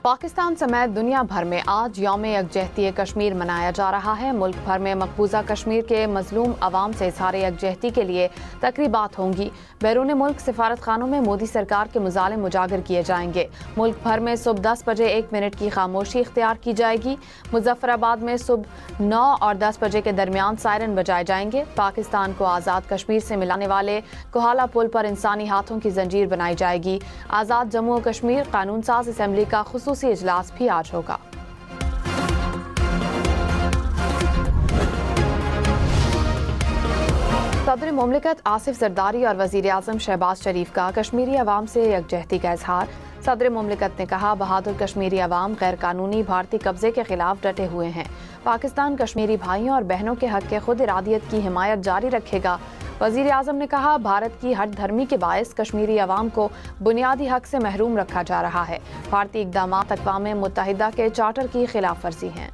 पाकिस्तान समेत दुनिया भर में आज यौम यकजहती कश्मीर मनाया जा रहा है। मुल्क भर में मकबूजा कश्मीर के मजलूम अवाम से इजहार यकजहती के लिए तकरीबात होंगी। बैरून मुल्क सिफारत खानों में मोदी सरकार के मुजालिम उजागर किए जाएंगे। मुल्क भर में सुबह 10 बजे 1 मिनट की खामोशी इख्तियार की जाएगी। मुजफ्फराबाद में सुबह 9 और 10 बजे के दरमियान सायरन बजाए जाएंगे। पाकिस्तान को आज़ाद कश्मीर से मिलाने वाले कोहाला पुल पर इंसानी हाथों की जंजीर बनाई जाएगी। आज़ाद जम्मू और कश्मीर कानून साज असम्बली का खुसूसी इजलास भी आज होगा। सदर मुमलिकत आसिफ जरदारी और वज़ीर आज़म शहबाज शरीफ का कश्मीरी अवाम से यकजहती का इजहार। सदर मुमलिकत ने कहा, बहादुर कश्मीरी अवाम गैर कानूनी भारतीय कब्जे के खिलाफ डटे हुए हैं। पाकिस्तान कश्मीरी भाइयों और बहनों के हक के खुद इरादियत की हिमायत जारी रखेगा। वज़ीर आज़म ने कहा, भारत की हट धर्मी के बायस कश्मीरी अवाम को बुनियादी हक से महरूम रखा जा रहा है। भारतीय इक़दामात अक़वाम मुत्तहिदा के चार्टर की खिलाफ वर्जी हैं।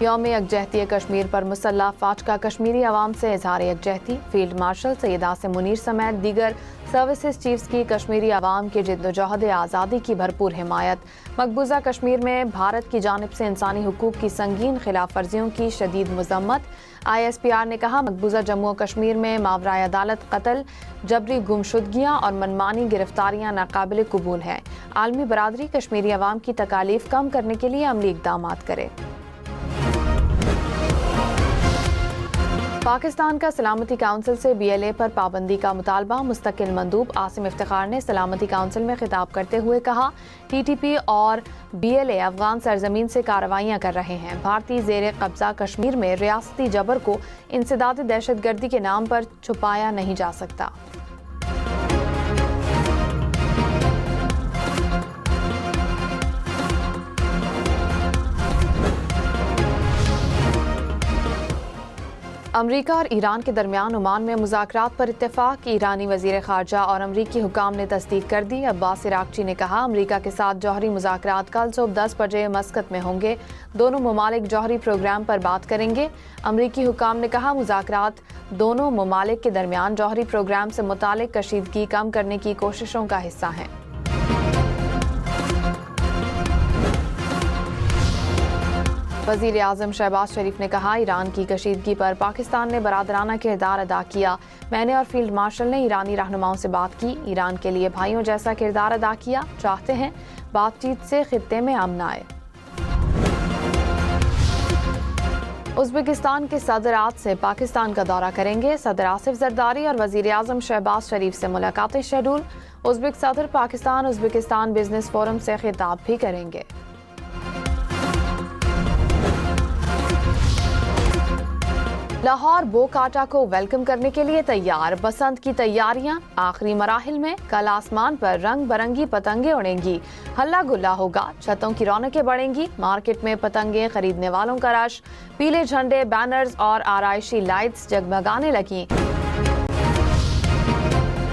यौम यकजहती कश्मीर पर मुसल्लह फ़ौज का कश्मीरी अवाम से इजहार यकजहती। फील्ड मार्शल सैयद आसिम मुनीर समेत दीगर सर्विसेज चीफ्स की कश्मीरी अवाम के जिद्दोजहद आज़ादी की भरपूर हिमायत। मकबूजा कश्मीर में भारत की जानिब से इंसानी हुकूक की संगीन खिलाफ वर्जियों की शदीद मज़म्मत। ISPR ने कहा, मकबूजा जम्मू और कश्मीर में मावराए अदालत कत्ल, जबरी गुमशुदगियाँ और मनमानी गिरफ्तारियाँ नाकाबिल कबूल हैं। आलमी बरादरी कश्मीरी अवाम की तकालीफ कम करने के लिए अमली इक़दामात करे। पाकिस्तान का सलामती काउंसिल से BLA पर पाबंदी का मुतालबा। मुस्तकिल मंदूब आसिम इफ्तिखार ने सलामती काउंसिल में खिताब करते हुए कहा, TTP और BLA अफगान सरजमीन से कार्रवाइयाँ कर रहे हैं। भारतीय ज़ेर कब्जा कश्मीर में रियासती जबर को इंसदाद दहशतगर्दी के नाम पर छुपाया नहीं जा सकता। अमरीका और ईरान के दरमियान ओमान में मुज़ाकरात पर इत्तेफाक। ईरानी वज़ीर ख़ारजा और अमरीकी हुकाम ने तस्दीक कर दी। अब्बास इराक़ची ने कहा, अमरीका के साथ जौहरी मुज़ाकरात कल सुबह 10 बजे मस्कत में होंगे। दोनों ममालिक जौहरी प्रोग्राम पर बात करेंगे। अमरीकी हुकाम ने कहा, मुज़ाकरात दोनों ममालिक के दरमियान जौहरी प्रोग्राम से मुतालिक कशीदगी कम करने की कोशिशों का हिस्सा हैं। वज़ीर आज़म शहबाज शरीफ ने कहा, ईरान की कशीदगी पर पाकिस्तान ने बरादराना किरदार अदा किया। मैंने और फील्ड मार्शल ने ईरानी रहनुमाओं से बात की, ईरान के लिए भाइयों जैसा किरदार अदा किया। चाहते हैं बातचीत से खित्ते में अमन आए। उज़्बेकिस्तान के सदर आज से पाकिस्तान का दौरा करेंगे। सदर आसिफ जरदारी और वज़ीर आज़म शहबाज शरीफ से मुलाकातें शेड्यूल। उज़्बेक सदर पाकिस्तान उज़्बेकिस्तान बिजनेस फोरम से खिताब भी करेंगे। लाहौर बोकाटा को वेलकम करने के लिए तैयार। बसंत की तैयारियां आखिरी मराहिल में। कल आसमान पर रंग बिरंगी पतंगे उड़ेंगी, हल्ला गुल्ला होगा, छतों की रौनकें बढ़ेंगी। मार्केट में पतंगे खरीदने वालों का रश। पीले झंडे, बैनर्स और आराइशी लाइट्स जगमगाने लगी।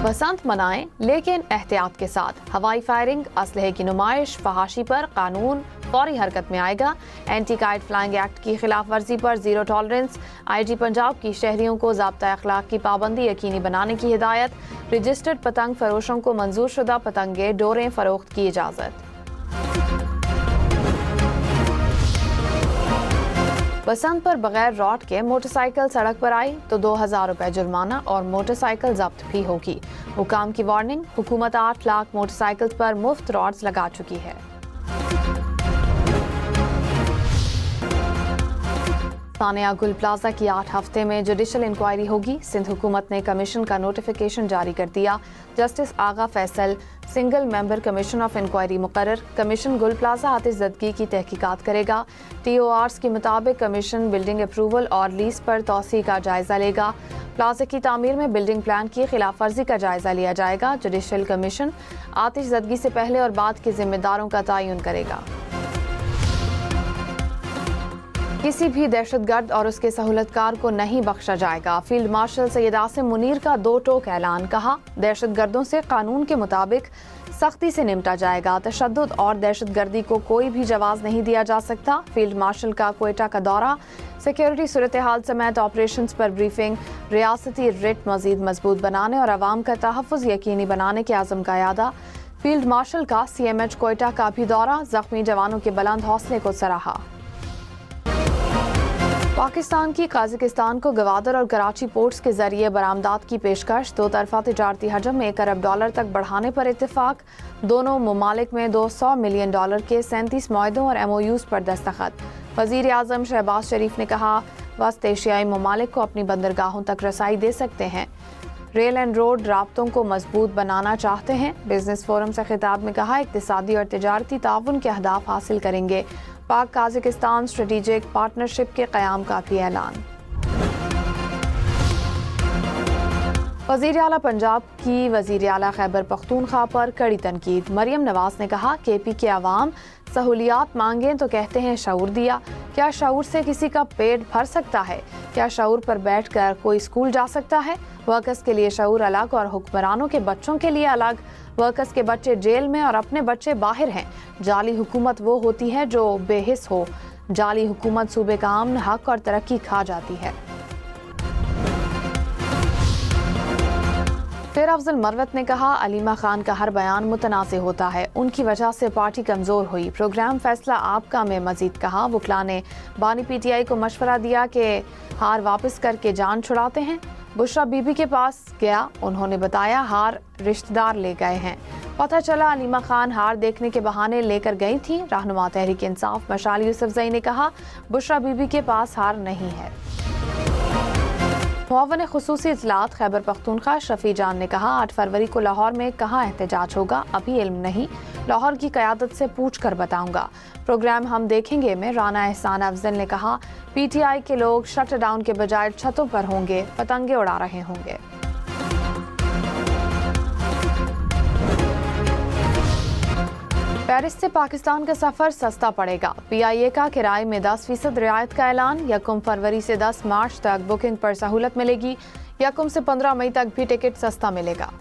बसंत मनाएं लेकिन एहतियात के साथ। हवाई फायरिंग, असलहे की नुमाइश, फहाशी पर कानून फौरी हरकत में आएगा। एंटी काइट फ्लाइंग एक्ट की खिलाफ वर्जी पर जीरो टॉलरेंस। IG पंजाब की शहरियों को ज़ाब्ता अखलाक की पाबंदी यकीनी बनाने की हिदायत। रजिस्टर्ड पतंग फरोशों को मंजूर शुदा पतंगे डोरें फरोख्त की इजाज़त। बसंत पर बगैर रॉड के मोटरसाइकिल सड़क पर आई तो 2000 रुपए जुर्माना और मोटरसाइकिल जब्त भी होगी। हुकाम की वार्निंग, हुकूमत 8 लाख मोटरसाइकिल पर मुफ्त रॉड्स लगा चुकी है। सानिया गुल प्लाजा की 8 हफ्ते में जुडिशल इंक्वायरी होगी। सिंध हुकूमत ने कमीशन का नोटिफिकेशन जारी कर दिया। Justice Agha Faisal single member commission of inquiry मुकर्रर। कमीशन गुल प्लाजा आतिशज़दगी की तहकीकात करेगा। TORs के मुताबिक कमीशन बिल्डिंग अप्रूवल और लीज पर तौसी का जायजा लेगा। प्लाजा की तामीर में बिल्डिंग प्लान की खिलाफ वर्जी का जायजा लिया जाएगा। जुडिशल कमीशन आतिशज़दगी से पहले और बाद के जिम्मेदारों का तयन करेगा। किसी भी दहशतगर्द और उसके सहूलतकार को नहीं बख्शा जाएगा। फील्ड मार्शल सैयद आसिम मुनीर का दो टोक ऐलान। कहा, दहशतगर्दों से कानून के मुताबिक सख्ती से निपटा जाएगा। तशद्दुद और दहशतगर्दी को कोई भी जवाब नहीं दिया जा सकता। फील्ड मार्शल का क्वेटा का दौरा, सिक्योरिटी सूरत हाल समेत ऑपरेशंस पर ब्रीफिंग, रियासती रिट मजीद मजबूत बनाने और आवाम का तहफ़्फ़ुज़ यकीनी बनाने के आज़म का यादा। फील्ड मार्शल का CMH क्वेटा का भी दौरा, ज़ख्मी जवानों के बुलंद हौसले को सराहा। पाकिस्तान की काज़ाकिस्तान को गवादर और कराची पोर्ट्स के जरिए बरामदात की पेशकश। दो तरफा तिजारती हजम में $1 अरब तक बढ़ाने पर इत्तेफाक। दोनों ममालिक में $200 मिलियन के 37 मुआहदों और MOUs पर दस्तखत। वज़ीर आज़म शहबाज शरीफ ने कहा, वस्त एशियाई ममालिक को अपनी बंदरगाहों तक रसाई दे सकते हैं। रेल एंड रोड राब्तों को मजबूत बनाना चाहते हैं। बिजनेस फोरम से खिताब में कहा, इक्तिसादी और तिजारती ताउन के अहदाफ हासिल करेंगे। पाक काज़ाकिस्तान स्ट्रेटेजिक पार्टनरशिप के क़याम का भी ऐलान। वज़ीर आला पंजाब की वज़ीर आला खैबर पख्तूनख्वा पर कड़ी तनकीद। मरियम नवाज ने कहा, KP के अवाम सहूलियात मांगें तो कहते हैं शऊर दिया। क्या शऊर से किसी का पेट भर सकता है? क्या शऊर पर बैठकर कोई स्कूल जा सकता है? वर्कर्स के लिए शऊर अलग और हुक्मरानों के बच्चों के लिए अलग। वर्कर्स के बच्चे जेल में और अपने बच्चे बाहर हैं। जाली हुकूमत वो होती है जो बेहिस हो। जाली हुकूमत सूबे का अमन, हक और तरक्की खा जाती है। फिर अफजल मरवत ने कहा, अलीमा खान का हर बयान मुतनाज़े होता है। उनकी वजह से पार्टी कमज़ोर हुई। प्रोग्राम फैसला आपका में मजीद कहा, वकला ने बानी PTI को मशवरा दिया कि हार वापस करके जान छुड़ाते हैं। बुशरा बीबी के पास गया, उन्होंने बताया हार रिश्तेदार ले गए हैं। पता चला अलीमा खान हार देखने के बहाने लेकर गई थी। रहनुमा तहरीक इंसाफ मशाल यूसुफजई ने कहा, बुशरा बीबी के पास हार नहीं है। मुआवन खुसूसी इत्तलात खैबर पख्तूनख्वा शफी जान ने कहा, 8 फरवरी को लाहौर में कहाँ एहतजाज होगा अभी इल्म नहीं। लाहौर की क़यादत से पूछ कर बताऊंगा। प्रोग्राम हम देखेंगे में राना एहसान अफजल ने कहा, PTI के लोग शट डाउन के बजाय छतों पर होंगे, पतंगे उड़ा रहे होंगे। पेरिस से पाकिस्तान का सफर सस्ता पड़ेगा। PIA का किराए में 10% रियायत का ऐलान। 1 फरवरी से 10 मार्च तक बुकिंग पर सहूलत मिलेगी। 1 से 15 मई तक भी टिकट सस्ता मिलेगा।